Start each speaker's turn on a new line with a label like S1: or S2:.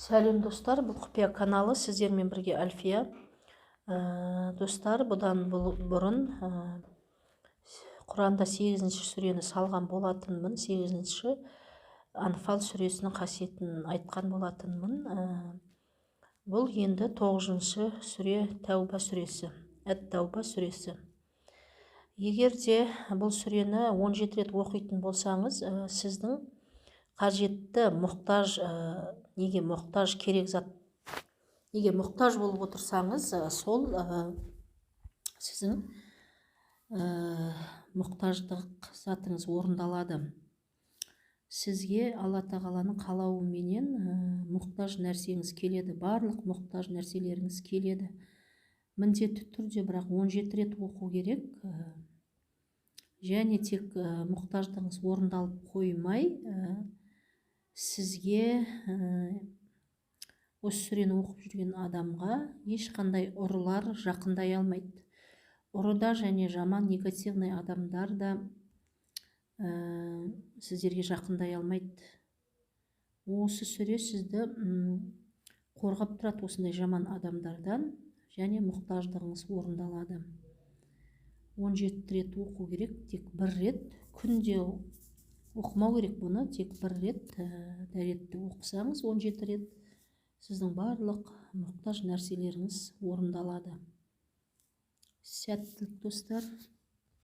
S1: Сәлем достар, бұл құпия каналы, сіздермен бірге Альфия. Достар, бұдан бұрын Құранда 8-ші сүрені салған болатынмын. 8-ші Анфал сүресінің қасиетін айтқан болатынмын. Бұл енді 9-ші сүре Тәуба сүресі, Әт-Тәуба сүресі. Егер де бұл сүрені 17 рет оқитын болсаңыз, сіздің қажетті мұқтаж, неге мұқтаж керек зат, неге мұқтаж болып отырсаңыз, сол сіздің мұқтаждық затыңыз орындалады. Сізге Алла тағаланың қалауыменен мұқтаж нәрсеңіз келеді, барлық мұқтаж нәрселеріңіз келеді. Міндетті түрде, бірақ 17 рет оқу керек. Және тек мұқтаждығыңыз орындалып қоймай, сізге осы сүрені оқып жүрген адамға ешқандай ұрылар жақындай алмайды. Ұрыда және жаман негативный адамдар да сіздерге жақындай алмайды. Осы сүре сізді қорғап тұрады осындай жаман адамдардан, және мұқтаждығыңыз орындалады. 17 рет оқу керек, тек бір рет, күнде оқымау керек бұны, тек бір рет дәретті оқысаңыз 17 рет, сіздің барлық мұқтаж нәрселеріңіз орындалады. Сәттілік достар.